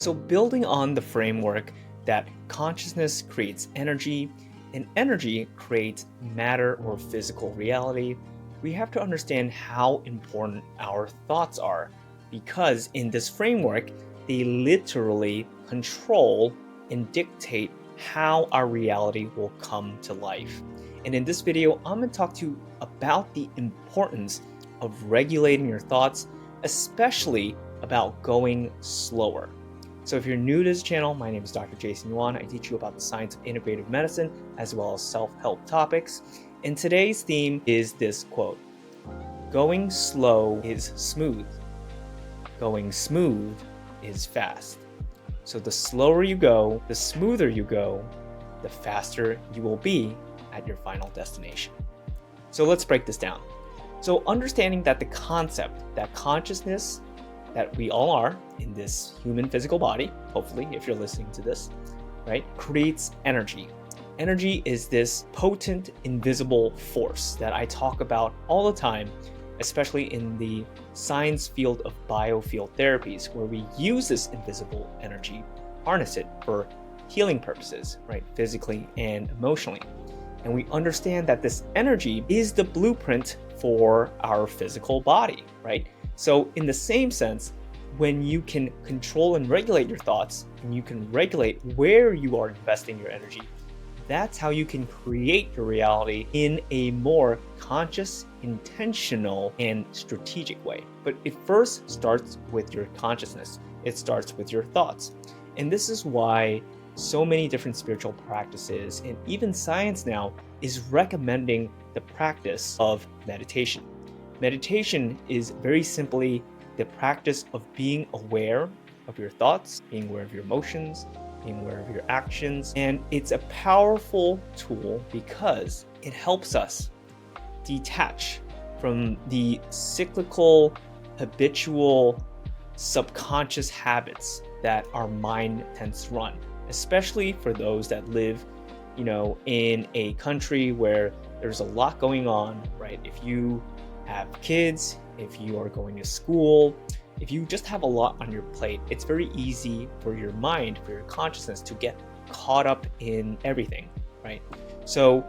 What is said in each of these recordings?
So, building on the framework that consciousness creates energy and energy creates matter or physical reality, we have to understand how important our thoughts are because in this framework, they literally control and dictate how our reality will come to life. And in this video, I'm going to talk to you about the importance of regulating your thoughts, especially about going slower. So if you're new to this channel, my name is Dr. Jason Yuan. I teach you about the science of integrative medicine as well as self-help topics. And today's theme is this quote: going slow is smooth. Going smooth is fast. So the slower you go, the smoother you go, the faster you will be at your final destination. So let's break this down. So understanding that the concept that consciousness that we all are in this human physical body, hopefully, if you're listening to this, right, creates energy. Energy is this potent, invisible force that I talk about all the time, especially in the science field of biofield therapies, where we use this invisible energy, harness it for healing purposes, right, physically and emotionally. And we understand that this energy is the blueprint for our physical body, right? So in the same sense, when you can control and regulate your thoughts, and you can regulate where you are investing your energy, that's how you can create your reality in a more conscious, intentional, and strategic way. But it first starts with your consciousness. It starts with your thoughts. And this is why so many different spiritual practices and even science now is recommending the practice of meditation. Meditation is very simply the practice of being aware of your thoughts, being aware of your emotions, being aware of your actions. And it's a powerful tool because it helps us detach from the cyclical, habitual, subconscious habits that our mind tends to run, especially for those that live, in a country where there's a lot going on, right? If you have kids, if you are going to school, if you just have a lot on your plate, it's very easy for your mind, for your consciousness to get caught up in everything, right? So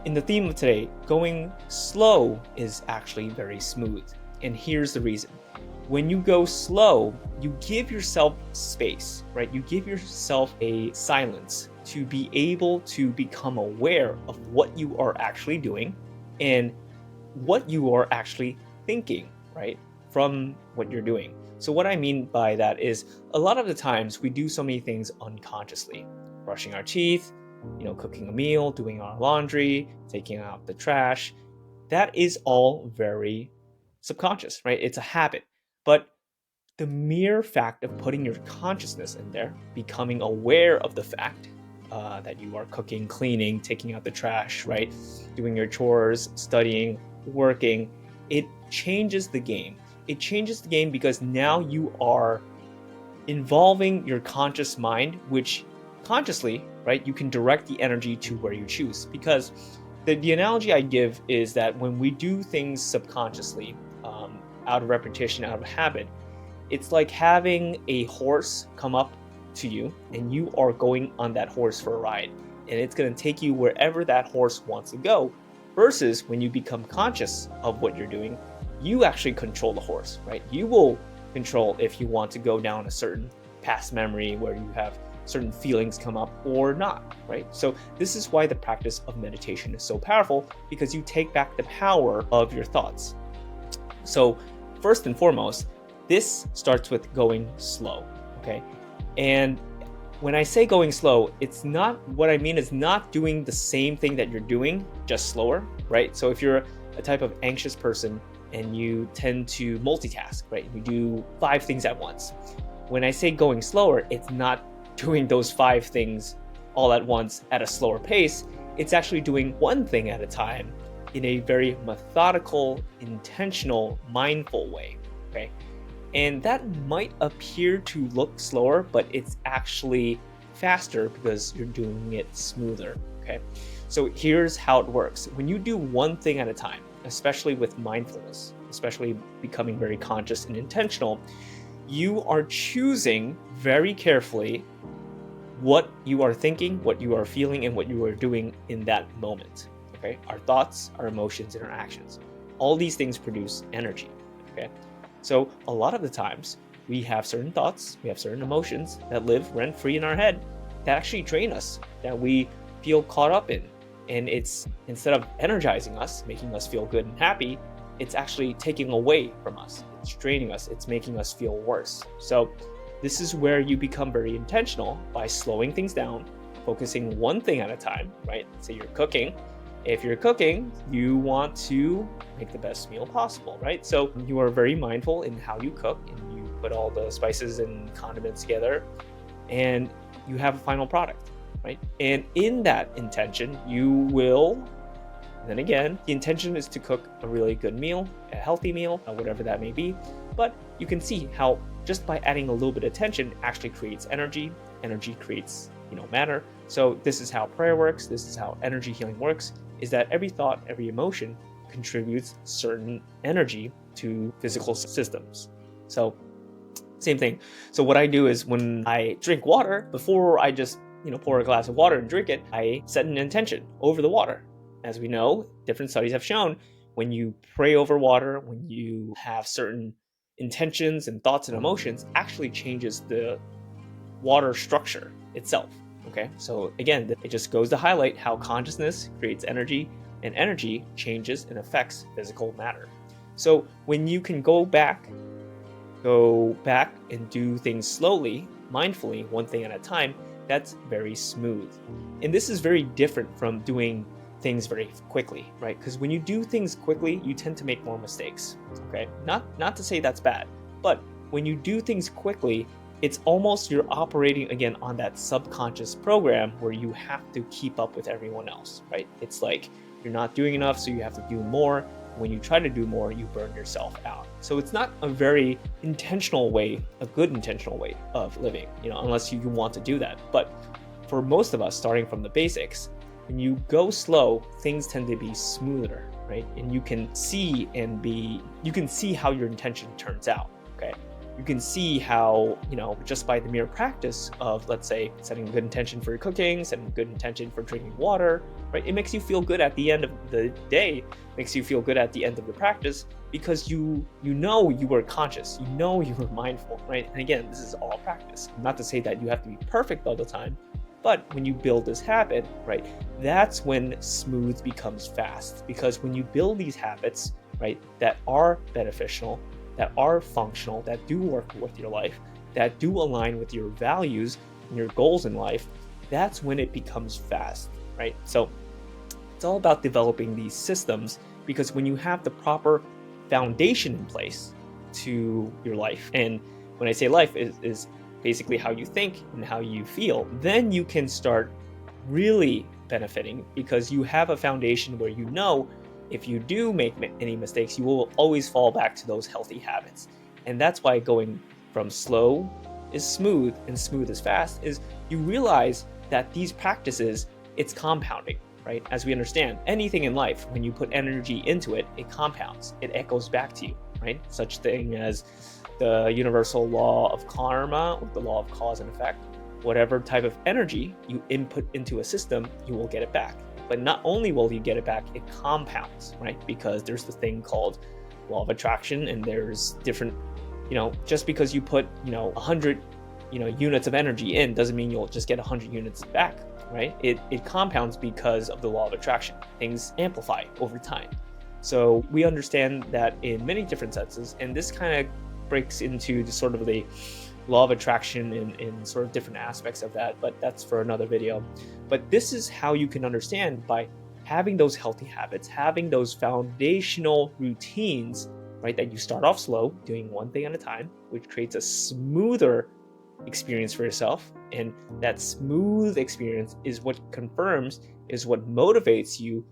in the theme of today, going slow is actually very smooth. And here's the reason. When you go slow, you give yourself space, right? You give yourself a silence to be able to become aware of what you are actually doing and what you are actually thinking, right, from what you're doing. So what I mean by that is a lot of the times we do so many things unconsciously. Brushing our teeth, cooking a meal, doing our laundry, taking out the trash. That is all very subconscious, right? It's a habit. But the mere fact of putting your consciousness in there, becoming aware of the fact that you are cooking, cleaning, taking out the trash, right? Doing your chores, studying, working, it changes the game. It changes the game because now you are involving your conscious mind, which consciously, right, you can direct the energy to where you choose. Because the analogy I give is that when we do things subconsciously, out of repetition, out of habit, it's like having a horse come up to you and you are going on that horse for a ride. And it's going to take you wherever that horse wants to go. Versus when you become conscious of what you're doing, you actually control the horse, right? You will control if you want to go down a certain past memory where you have certain feelings come up or not, right? So this is why the practice of meditation is so powerful, because you take back the power of your thoughts. So first and foremost, this starts with going slow, okay? And when I say going slow, it's not, what I mean is not doing the same thing that you're doing, just slower, right? So if you're a type of anxious person and you tend to multitask, right? You do 5 things at once. When I say going slower, it's not doing those 5 things all at once at a slower pace. It's actually doing one thing at a time in a very methodical, intentional, mindful way, okay? And that might appear to look slower, but it's actually faster because you're doing it smoother, okay? So here's how it works. When you do one thing at a time, especially with mindfulness, especially becoming very conscious and intentional, you are choosing very carefully what you are thinking, what you are feeling, and what you are doing in that moment. Okay, our thoughts, our emotions, and our actions. All these things produce energy. Okay, so a lot of the times we have certain thoughts, we have certain emotions that live rent free in our head that actually drain us, that we feel caught up in. And it's, instead of energizing us, making us feel good and happy, it's actually taking away from us. It's draining us. It's making us feel worse. So this is where you become very intentional by slowing things down, focusing one thing at a time, right? Say you're cooking. If you're cooking, you want to make the best meal possible, right? So you are very mindful in how you cook, and you put all the spices and condiments together, and you have a final product, right? And in that intention, you will, then again, the intention is to cook a really good meal, a healthy meal, whatever that may be. But you can see how just by adding a little bit of tension actually creates energy. Energy creates, matter. So this is how prayer works. This is how energy healing works, is that every thought, every emotion contributes certain energy to physical systems. So same thing. So what I do is when I drink water, before I just, pour a glass of water and drink it, I set an intention over the water. As we know, different studies have shown when you pray over water, when you have certain intentions and thoughts and emotions, actually changes the water structure itself. Okay, so again, it just goes to highlight how consciousness creates energy, and energy changes and affects physical matter. So when you can go back and do things slowly, mindfully, one thing at a time, that's very smooth. And this is very different from doing things very quickly, right? Because when you do things quickly, you tend to make more mistakes. Okay, not to say that's bad, but when you do things quickly, it's almost you're operating again on that subconscious program where you have to keep up with everyone else, right? It's like you're not doing enough, so you have to do more. When you try to do more, you burn yourself out. So it's not a very intentional way, a good intentional way of living, unless you want to do that. But for most of us, starting from the basics, when you go slow, things tend to be smoother, right? And you can see how your intention turns out, okay? You can see how, just by the mere practice of, let's say, setting a good intention for your cooking, setting a good intention for drinking water, right? It makes you feel good at the end of the day, makes you feel good at the end of the practice, because you were conscious, you were mindful, right? And again, this is all practice. Not to say that you have to be perfect all the time, but when you build this habit, right, that's when smooth becomes fast. Because when you build these habits, right, that are beneficial, that are functional, that do work with your life, that do align with your values and your goals in life, that's when it becomes fast, right? So it's all about developing these systems, because when you have the proper foundation in place to your life, and when I say life is basically how you think and how you feel, then you can start really benefiting, because you have a foundation where if you do make any mistakes, you will always fall back to those healthy habits. And that's why going from slow is smooth and smooth is fast is you realize that these practices, it's compounding, right? As we understand, anything in life, when you put energy into it, it compounds, it echoes back to you, right? Such thing as the universal law of karma, or the law of cause and effect. Whatever type of energy you input into a system, you will get it back. But not only will you get it back, it compounds, right? Because there's this thing called law of attraction, and there's different, just because you put, 100, units of energy in doesn't mean you'll just get 100 units back, right? It compounds because of the law of attraction. Things amplify over time. So we understand that in many different senses, and this kind of breaks into the sort of the law of attraction in sort of different aspects of that, but that's for another video. But this is how you can understand, by having those healthy habits, having those foundational routines, right? That you start off slow, doing one thing at a time, which creates a smoother experience for yourself. And that smooth experience is what confirms, is what motivates you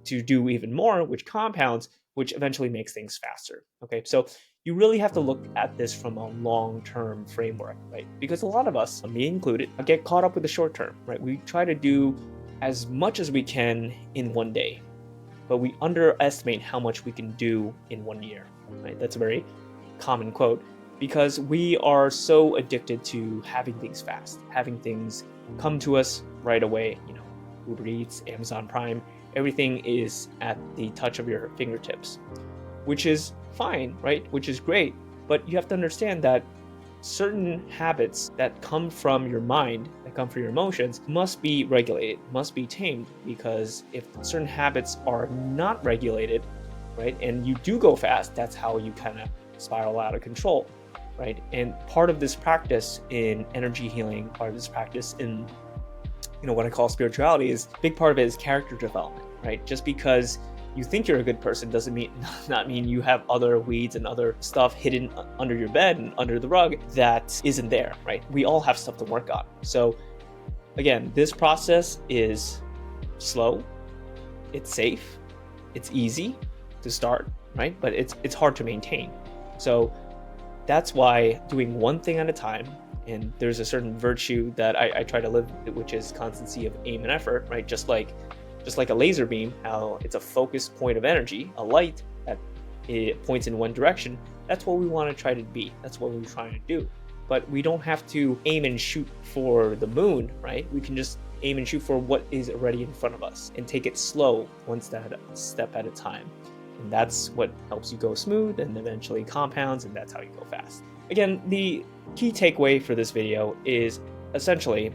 to do even more, which compounds, which eventually makes things faster. Okay, so you really have to look at this from a long-term framework, right? Because a lot of us, me included, get caught up with the short term, right? We try to do as much as we can in one day, but we underestimate how much we can do in 1 year, right? That's a very common quote. because we are so addicted to having things fast, having things come to us right away. Uber Eats, Amazon Prime, everything is at the touch of your fingertips, which is fine, right? Which is great. But you have to understand that certain habits that come from your mind, that come from your emotions, must be regulated, must be tamed, because if certain habits are not regulated, right, and you do go fast, that's how you kind of spiral out of control, right? And part of this practice in energy healing, part of this practice in what I call spirituality, is a big part of it is character development, right? Just because you think you're a good person doesn't not mean you have other weeds and other stuff hidden under your bed and under the rug that isn't there, right? We all have stuff to work on. So again, this process is slow, it's safe, it's easy to start, right? But it's hard to maintain. So that's why doing one thing at a time, and there's a certain virtue that I try to live, which is constancy of aim and effort, right? Just like a laser beam, how it's a focused point of energy, a light that it points in one direction. That's what we want to try to be. That's what we're trying to do. But we don't have to aim and shoot for the moon, right? We can just aim and shoot for what is already in front of us and take it slow, one step at a time. And that's what helps you go smooth and eventually compounds, and that's how you go fast. Again, the key takeaway for this video is essentially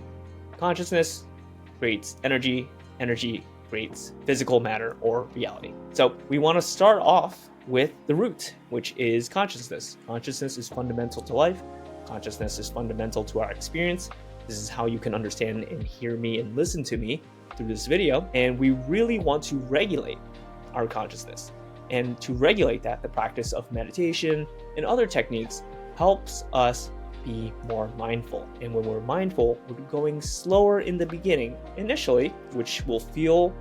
consciousness creates energy, energy creates physical matter or reality. So we want to start off with the root, which is consciousness. Consciousness is fundamental to life. Consciousness is fundamental to our experience. This is how you can understand and hear me and listen to me through this video. And we really want to regulate our consciousness. And to regulate that, the practice of meditation and other techniques helps us be more mindful. And when we're mindful, we're going slower in the beginning initially, which will feel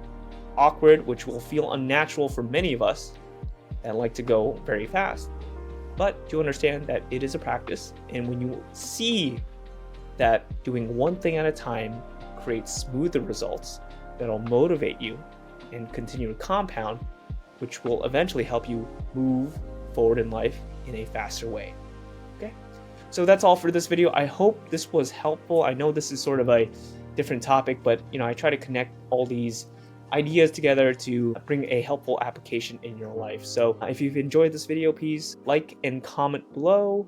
awkward, which will feel unnatural for many of us that like to go very fast. But to understand that it is a practice, and when you see that doing one thing at a time creates smoother results that'll motivate you and continue to compound, which will eventually help you move forward in life in a faster way. Okay, so that's all for this video. I hope this was helpful. I know this is sort of a different topic, but I try to connect all these ideas together to bring a helpful application in your life. So if you've enjoyed this video, please like and comment below.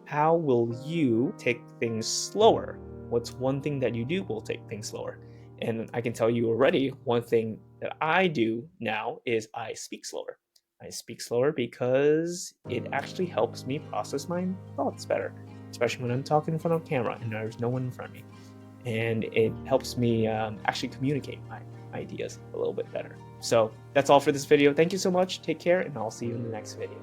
How will you take things slower? What's one thing that you do will take things slower? And I can tell you already, one thing that I do now is I speak slower. I speak slower because it actually helps me process my thoughts better, especially when I'm talking in front of camera and there's no one in front of me. And it helps me actually communicate my ideas a little bit better. So that's all for this video. Thank you so much. Take care, and I'll see you in the next video.